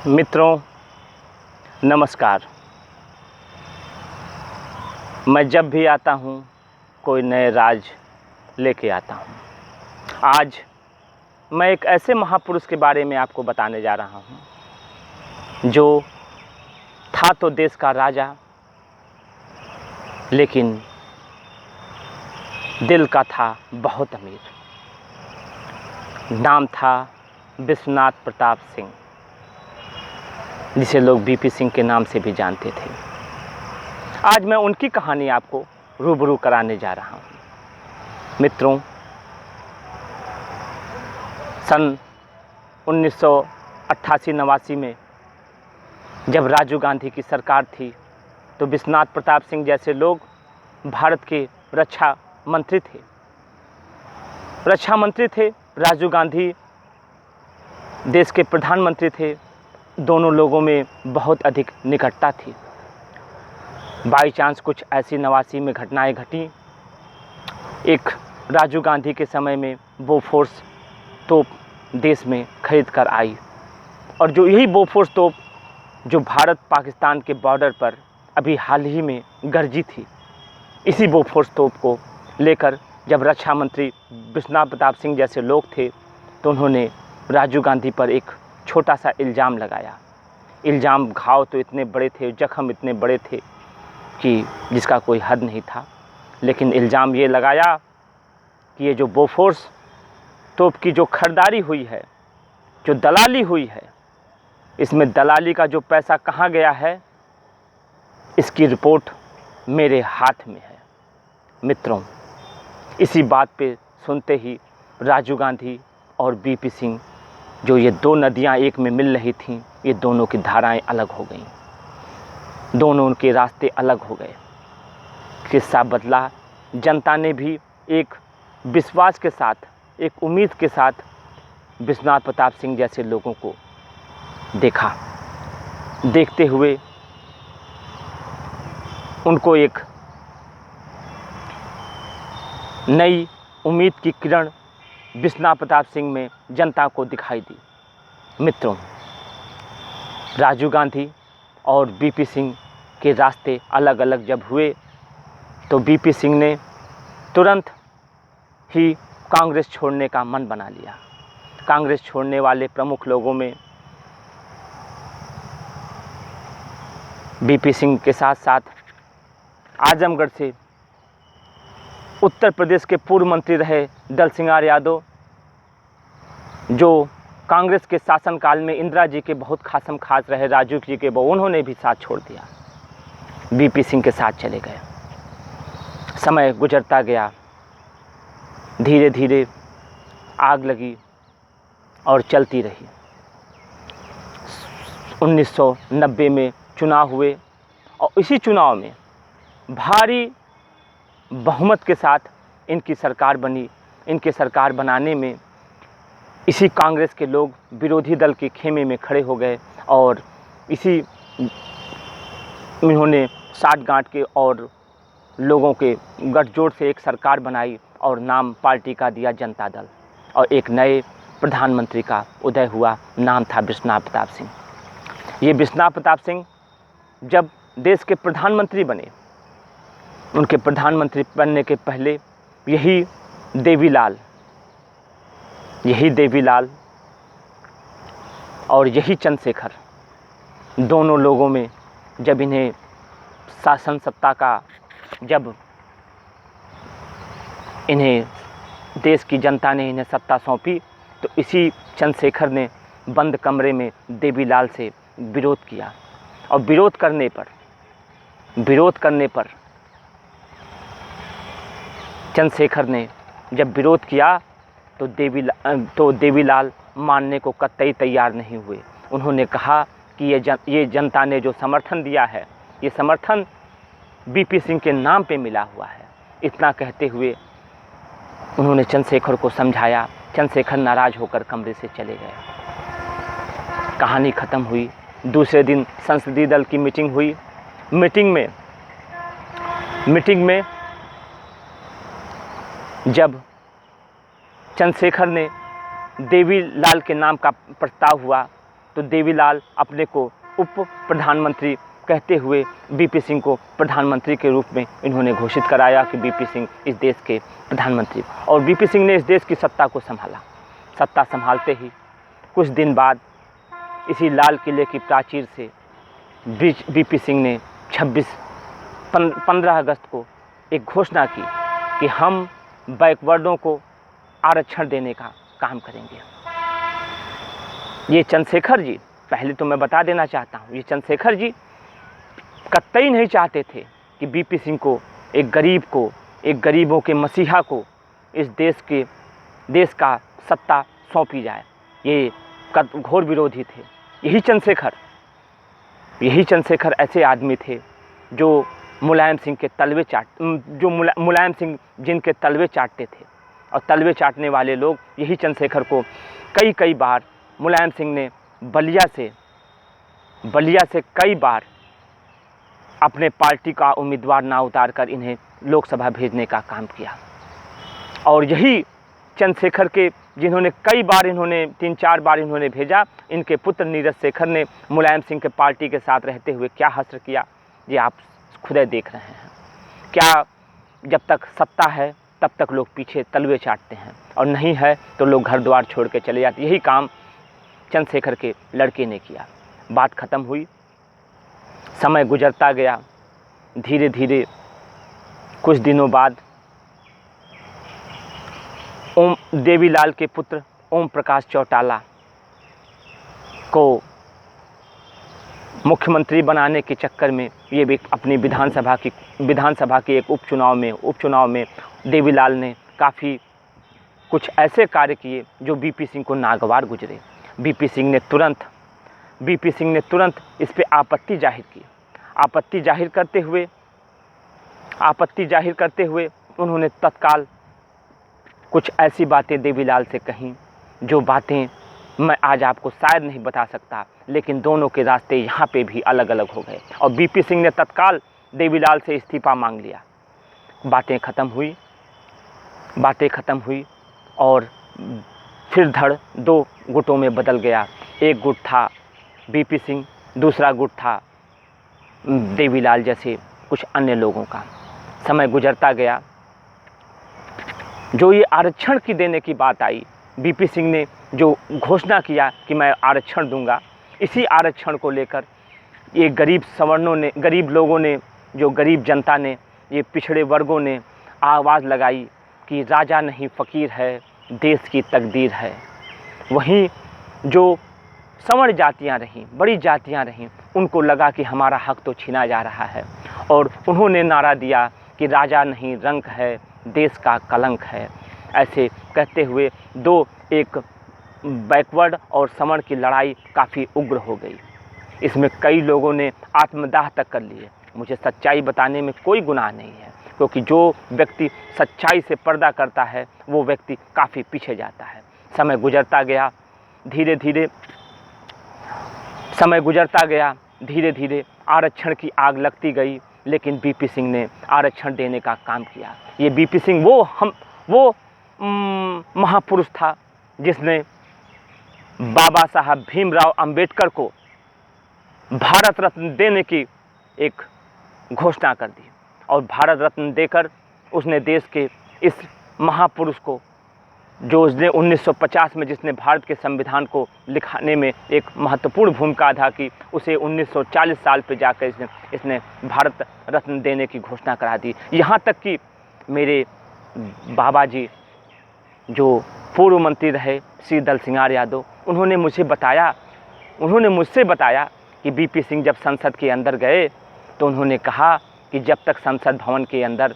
मित्रों नमस्कार। मैं जब भी आता हूँ कोई नए राज लेके आता हूँ। आज मैं एक ऐसे महापुरुष के बारे में आपको बताने जा रहा हूँ जो था तो देश का राजा, लेकिन दिल का था बहुत अमीर। नाम था विश्वनाथ प्रताप सिंह, जिसे लोग बीपी सिंह के नाम से भी जानते थे। आज मैं उनकी कहानी आपको रूबरू कराने जा रहा हूँ। मित्रों, सन 1988-89 में जब राजीव गांधी की सरकार थी तो विश्वनाथ प्रताप सिंह जैसे लोग भारत के रक्षा मंत्री थे। राजीव गांधी देश के प्रधानमंत्री थे। दोनों लोगों में बहुत अधिक निकटता थी। बाई चांस कुछ ऐसी 89 में घटनाएं घटी। एक राजीव गांधी के समय में बोफोर्स तोप देश में खरीद कर आई, और जो यही बोफोर्स तोप जो भारत पाकिस्तान के बॉर्डर पर अभी हाल ही में गरजी थी, इसी बोफोर्स तोप को लेकर जब रक्षा मंत्री विश्वनाथ प्रताप सिंह जैसे लोग थे तो उन्होंने राजीव गांधी पर एक छोटा सा इल्ज़ाम लगाया। इल्ज़ाम घाव तो इतने बड़े थे, जख्म इतने बड़े थे कि जिसका कोई हद नहीं था। लेकिन इल्ज़ाम ये लगाया कि ये जो बोफोर्स तोप की जो खरीदारी हुई है, जो दलाली हुई है, इसमें दलाली का जो पैसा कहाँ गया है, इसकी रिपोर्ट मेरे हाथ में है। मित्रों, इसी बात पे सुनते ही राजीव गांधी और बीपी सिंह, जो ये दो नदियां एक में मिल रही थीं, ये दोनों की धाराएं अलग हो गईं, दोनों उनके रास्ते अलग हो गए। किस्सा बदला। जनता ने भी एक विश्वास के साथ, एक उम्मीद के साथ विश्वनाथ प्रताप सिंह जैसे लोगों को देखा। देखते हुए उनको एक नई उम्मीद की किरण विश्वनाथ प्रताप सिंह में जनता को दिखाई दी। मित्रों, राजीव गांधी और बीपी सिंह के रास्ते अलग अलग जब हुए तो बीपी सिंह ने तुरंत ही कांग्रेस छोड़ने का मन बना लिया। कांग्रेस छोड़ने वाले प्रमुख लोगों में बीपी सिंह के साथ साथ आजमगढ़ से उत्तर प्रदेश के पूर्व मंत्री रहे दल सिंगार यादव, जो कांग्रेस के शासनकाल में इंदिरा जी के बहुत खासम खास रहे, राजीव जी के, वो उन्होंने भी साथ छोड़ दिया, बीपी सिंह के साथ चले गए। समय गुजरता गया, धीरे धीरे आग लगी और चलती रही। 1990 में चुनाव हुए और इसी चुनाव में भारी बहुमत के साथ इनकी सरकार बनी। इनके सरकार बनाने में इसी कांग्रेस के लोग विरोधी दल के खेमे में खड़े हो गए और इसी इन्होंने साठगांठ के और लोगों के गठजोड़ से एक सरकार बनाई और नाम पार्टी का दिया जनता दल, और एक नए प्रधानमंत्री का उदय हुआ। नाम था विश्वनाथ प्रताप सिंह। ये विश्वनाथ प्रताप सिंह जब देश के प्रधानमंत्री बने, उनके प्रधानमंत्री बनने के पहले यही देवीलाल और यही चंद्रशेखर, दोनों लोगों में जब इन्हें शासन सत्ता का, जब इन्हें देश की जनता ने इन्हें सत्ता सौंपी, तो इसी चंद्रशेखर ने बंद कमरे में देवीलाल से विरोध किया। और विरोध करने पर चंद्रशेखर ने जब विरोध किया तो देवीलाल मानने को कतई तैयार नहीं हुए। उन्होंने कहा कि ये जनता ने जो समर्थन दिया है, ये समर्थन बीपी सिंह के नाम पे मिला हुआ है। इतना कहते हुए उन्होंने चंद्रशेखर को समझाया। चंद्रशेखर नाराज होकर कमरे से चले गए। कहानी ख़त्म हुई। दूसरे दिन संसदीय दल की मीटिंग हुई। मीटिंग में जब चंद्रशेखर ने देवीलाल के नाम का प्रस्ताव हुआ तो देवीलाल अपने को उप प्रधानमंत्री कहते हुए बीपी सिंह को प्रधानमंत्री के रूप में इन्होंने घोषित कराया कि बीपी सिंह इस देश के प्रधानमंत्री। और बीपी सिंह ने इस देश की सत्ता को संभाला। सत्ता संभालते ही कुछ दिन बाद इसी लाल किले की प्राचीर से बीपी सिंह ने 15 अगस्त को एक घोषणा की कि हम बैकवर्डों को आरक्षण देने का काम करेंगे। ये चंद्रशेखर जी, पहले तो मैं बता देना चाहता हूँ, ये चंद्रशेखर जी कतई नहीं चाहते थे कि बीपी सिंह को, एक गरीब को, एक गरीबों के मसीहा को इस देश का सत्ता सौंपी जाए। ये घोर विरोधी थे। यही चंद्रशेखर ऐसे आदमी थे जो मुलायम सिंह जिनके तलवे चाटते थे। और तलवे चाटने वाले लोग यही चंद्रशेखर को कई बार मुलायम सिंह ने बलिया से कई बार अपने पार्टी का उम्मीदवार ना उतार कर इन्हें लोकसभा भेजने का काम किया। और यही चंद्रशेखर के जिन्होंने कई बार 3-4 बार इन्होंने भेजा, इनके पुत्र नीरज शेखर ने मुलायम सिंह के पार्टी के साथ रहते हुए क्या हश्र किया, ये आप खुद देख रहे हैं। क्या जब तक सत्ता है तब तक लोग पीछे तलवे चाटते हैं, और नहीं है तो लोग घर द्वार छोड़ के चले जाते। यही काम चंद्रशेखर के लड़के ने किया। बात ख़त्म हुई, समय गुजरता गया। धीरे धीरे कुछ दिनों बाद देवीलाल के पुत्र ओम प्रकाश चौटाला को मुख्यमंत्री बनाने के चक्कर में ये भी अपनी विधानसभा के एक उपचुनाव में देवीलाल ने काफ़ी कुछ ऐसे कार्य किए जो बीपी सिंह को नागवार गुजरे। बीपी सिंह ने तुरंत इस पे आपत्ति जाहिर की। आपत्ति जाहिर करते हुए उन्होंने तत्काल कुछ ऐसी बातें देवीलाल से कहीं जो बातें मैं आज आपको शायद नहीं बता सकता, लेकिन दोनों के रास्ते यहाँ पे भी अलग अलग हो गए। और बीपी सिंह ने तत्काल देवीलाल से इस्तीफा मांग लिया। बातें ख़त्म हुई और फिर धड़ 2 गुटों में बदल गया। एक गुट था बीपी सिंह, दूसरा गुट था देवीलाल जैसे कुछ अन्य लोगों का। समय गुजरता गया। जो ये आरक्षण की देने की बात आई, बीपी सिंह ने जो घोषणा किया कि मैं आरक्षण दूंगा, इसी आरक्षण को लेकर ये गरीब लोगों ने, जो गरीब जनता ने, ये पिछड़े वर्गों ने आवाज़ लगाई कि राजा नहीं फ़कीर है, देश की तकदीर है। वहीं जो सवर्ण जातियां रहीं, बड़ी जातियां रहीं, उनको लगा कि हमारा हक तो छीना जा रहा है, और उन्होंने नारा दिया कि राजा नहीं रंक है, देश का कलंक है। ऐसे कहते हुए एक बैकवर्ड और सवर्ण की लड़ाई काफ़ी उग्र हो गई। इसमें कई लोगों ने आत्मदाह तक कर लिए। मुझे सच्चाई बताने में कोई गुनाह नहीं है, क्योंकि जो व्यक्ति सच्चाई से पर्दा करता है वो व्यक्ति काफ़ी पीछे जाता है। समय गुजरता गया। धीरे धीरे आरक्षण की आग लगती गई, लेकिन बीपी सिंह ने आरक्षण देने का काम किया। ये बीपी सिंह वो महापुरुष था जिसने बाबा साहब भीमराव अंबेडकर को भारत रत्न देने की एक घोषणा कर दी, और भारत रत्न देकर उसने देश के इस महापुरुष को, जो उसने 1950 में जिसने भारत के संविधान को लिखाने में एक महत्वपूर्ण भूमिका अदा की, उसे 1940 साल पे जाकर इसने भारत रत्न देने की घोषणा करा दी। यहाँ तक कि मेरे बाबा जी जो पूर्व मंत्री रहे श्री दल सिंगार यादव, उन्होंने मुझसे बताया कि बीपी सिंह जब संसद के अंदर गए तो उन्होंने कहा कि जब तक संसद भवन के अंदर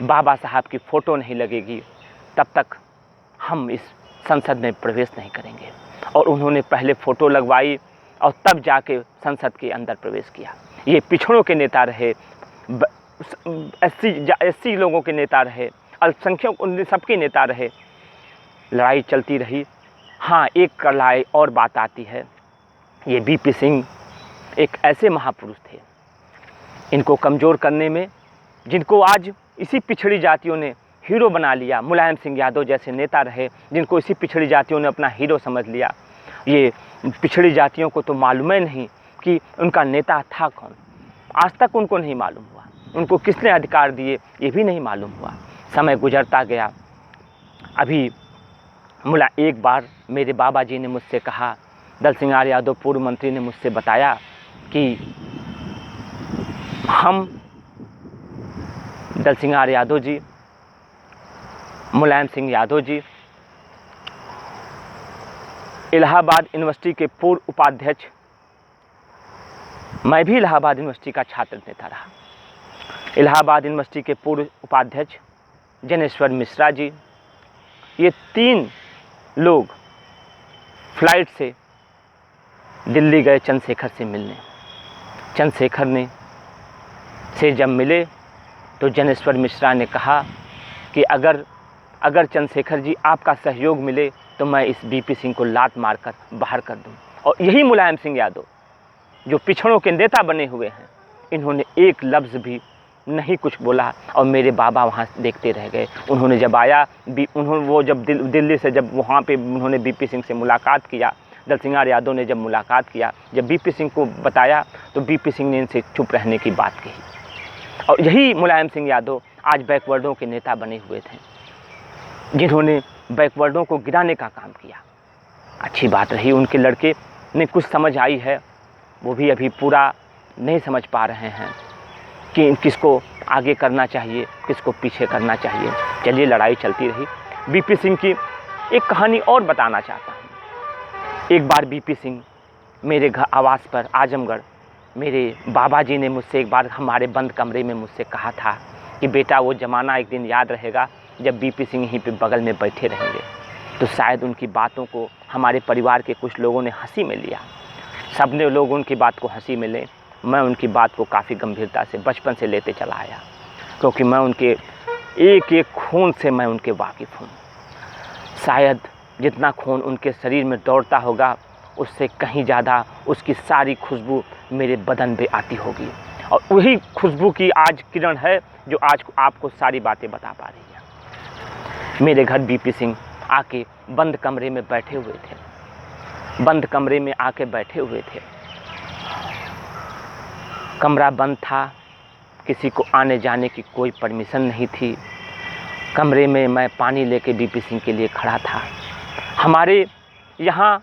बाबा साहब की फ़ोटो नहीं लगेगी तब तक हम इस संसद में प्रवेश नहीं करेंगे। और उन्होंने पहले फ़ोटो लगवाई और तब जाके संसद के अंदर प्रवेश किया। ये पिछड़ों के नेता रहे, एससी लोगों के नेता रहे, अल्पसंख्यक सबके नेता रहे। लड़ाई चलती रही। हाँ, एक लड़ाई और बात आती है। ये बीपी सिंह एक ऐसे महापुरुष थे, इनको कमज़ोर करने में, जिनको आज इसी पिछड़ी जातियों ने हीरो बना लिया। मुलायम सिंह यादव जैसे नेता रहे जिनको इसी पिछड़ी जातियों ने अपना हीरो समझ लिया। ये पिछड़ी जातियों को तो मालूम ही नहीं कि उनका नेता था कौन। आज तक उनको नहीं मालूम हुआ, उनको किसने अधिकार दिए ये भी नहीं मालूम हुआ। समय गुजरता गया। अभी एक बार मेरे बाबा जी ने मुझसे कहा, दल सिंगार यादव पूर्व मंत्री ने मुझसे बताया कि हम दल सिंगार यादव जी, मुलायम सिंह यादव जी इलाहाबाद यूनिवर्सिटी के पूर्व उपाध्यक्ष, मैं भी इलाहाबाद यूनिवर्सिटी का छात्र नेता रहा। इलाहाबाद यूनिवर्सिटी के पूर्व उपाध्यक्ष जनेश्वर मिश्रा जी, ये 3 लोग फ्लाइट से दिल्ली गए चंद्रशेखर से मिलने। चंद्रशेखर ने से जब मिले तो जनेश्वर मिश्रा ने कहा कि अगर चंद्रशेखर जी आपका सहयोग मिले तो मैं इस बीपी सिंह को लात मारकर बाहर कर दूं। और यही मुलायम सिंह यादव जो पिछड़ों के नेता बने हुए हैं, इन्होंने एक लफ्ज़ भी नहीं कुछ बोला और मेरे बाबा वहाँ देखते रह गए। उन्होंने जब आया, वो जब दिल्ली से जब वहाँ पे उन्होंने बीपी सिंह से मुलाकात किया, दल सिंगार यादव ने जब मुलाकात किया, जब बीपी सिंह को बताया तो बीपी सिंह ने इनसे चुप रहने की बात कही। और यही मुलायम सिंह यादव आज बैकवर्डों के नेता बने हुए थे, जिन्होंने बैकवर्डों को गिराने का काम किया। अच्छी बात रही, उनके लड़के ने कुछ समझ आई है, वो भी अभी पूरा नहीं समझ पा रहे हैं कि किसको आगे करना चाहिए, किसको पीछे करना चाहिए। चलिए, लड़ाई चलती रही। बीपी सिंह की एक कहानी और बताना चाहता हूँ। एक बार बीपी सिंह मेरे घर आवास पर आजमगढ़, मेरे बाबा जी ने मुझसे एक बार हमारे बंद कमरे में मुझसे कहा था कि बेटा वो ज़माना एक दिन याद रहेगा जब बीपी सिंह यहीं पे बगल में बैठे रहेंगे। तो शायद उनकी बातों को हमारे परिवार के कुछ लोगों ने हंसी में लिया। सब ने लोग उनकी बात को हंसी में ले, मैं उनकी बात को काफ़ी गंभीरता से बचपन से लेते चला आया, क्योंकि मैं उनके एक एक खून से मैं उनके वाकिफ़ हूँ। शायद जितना खून उनके शरीर में दौड़ता होगा उससे कहीं ज़्यादा उसकी सारी खुशबू मेरे बदन पे आती होगी, और वही खुशबू की आज किरण है जो आज आपको सारी बातें बता पा रही है। मेरे घर बीपी सिंह आके बंद कमरे में बैठे हुए थे, बंद कमरे में आके बैठे हुए थे। कमरा बंद था, किसी को आने जाने की कोई परमिशन नहीं थी। कमरे में मैं पानी लेके बीपी सिंह के लिए खड़ा था। हमारे यहाँ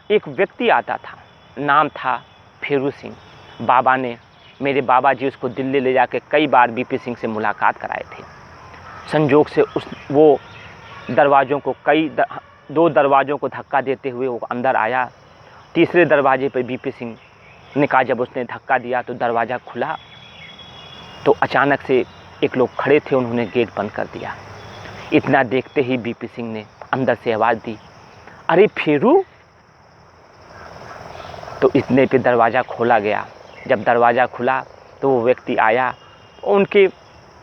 एक व्यक्ति आता था, नाम था फेरू सिंह। बाबा ने, मेरे बाबा जी उसको दिल्ली ले जाके कई बार बीपी सिंह से मुलाकात कराए थे। संजोग से वो दरवाज़ों को 2 दरवाज़ों को धक्का देते हुए वो अंदर आया। तीसरे दरवाजे पर बीपी सिंह ने कहा, जब उसने धक्का दिया तो दरवाज़ा खुला तो अचानक से एक लोग खड़े थे, उन्होंने गेट बंद कर दिया। इतना देखते ही बीपी सिंह ने अंदर से आवाज़ दी, अरे फेरू। तो इतने पे दरवाज़ा खोला गया। जब दरवाज़ा खुला तो वो व्यक्ति आया, उनके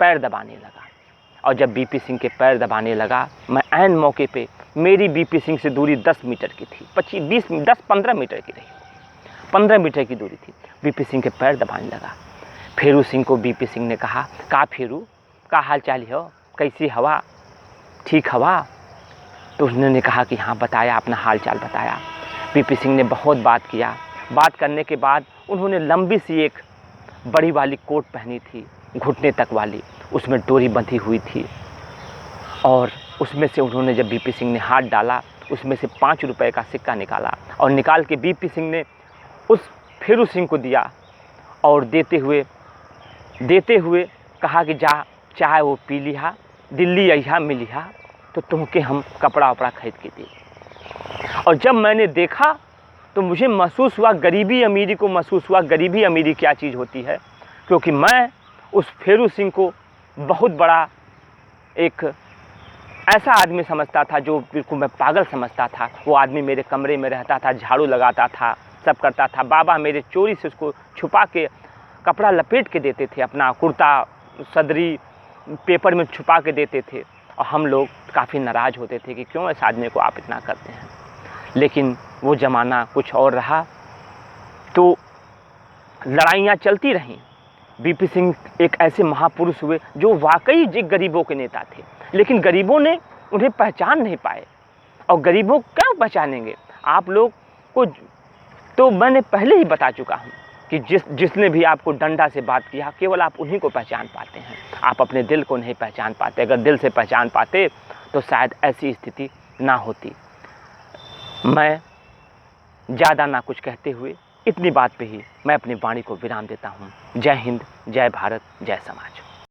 पैर दबाने लगा, और जब बीपी सिंह के पैर दबाने लगा, मैं ऐन मौके पे, मेरी बीपी सिंह से दूरी 10 मीटर की थी, 15 मीटर की रही, 15 मीटर की दूरी थी। बीपी सिंह के पैर दबाने लगा। फेरू सिंह को बीपी सिंह ने कहा, का फेरू, का हाल चाल हो, कैसी हवा, ठीक हवा? तो उन्होंने कहा कि हाँ, बताया, अपना हाल चाल बताया। बीपी सिंह ने बहुत बात किया। बात करने के बाद उन्होंने लंबी सी एक बड़ी वाली कोट पहनी थी, घुटने तक वाली, उसमें डोरी बंधी हुई थी, और उसमें से उन्होंने जब बीपी सिंह ने हाथ डाला, उसमें से 5 रुपए का सिक्का निकाला, और निकाल के बीपी सिंह ने उस फेरू सिंह को दिया, और देते हुए कहा कि जा, चाहे वो पी लिहा, दिल्ली अइहा मिलिहा तो तुमके हम कपड़ा वपड़ा खरीद के दे। और जब मैंने देखा तो मुझे महसूस हुआ, गरीबी अमीरी को महसूस हुआ, गरीबी अमीरी क्या चीज़ होती है। क्योंकि मैं उस फेरू सिंह को बहुत बड़ा एक ऐसा आदमी समझता था जो बिल्कुल मैं पागल समझता था। वो आदमी मेरे कमरे में रहता था, झाड़ू लगाता था, सब करता था। बाबा मेरे चोरी से उसको छुपा के कपड़ा लपेट के देते थे, अपना कुर्ता सदरी पेपर में छुपा के देते थे, और हम लोग काफ़ी नाराज़ होते थे कि क्यों इस आदमी को आप इतना करते हैं। लेकिन वो ज़माना कुछ और रहा, तो लड़ाइयाँ चलती रहीं। बीपी सिंह एक ऐसे महापुरुष हुए जो वाकई गरीबों के नेता थे, लेकिन गरीबों ने उन्हें पहचान नहीं पाए। और गरीबों क्यों पहचानेंगे? आप लोग को तो मैंने पहले ही बता चुका हूँ कि जिसने भी आपको डंडा से बात किया, केवल आप उन्हीं को पहचान पाते हैं, आप अपने दिल को नहीं पहचान पाते। अगर दिल से पहचान पाते तो शायद ऐसी स्थिति ना होती। मैं ज़्यादा ना कुछ कहते हुए इतनी बात पे ही मैं अपनी वाणी को विराम देता हूँ। जय हिंद, जय भारत, जय समाज।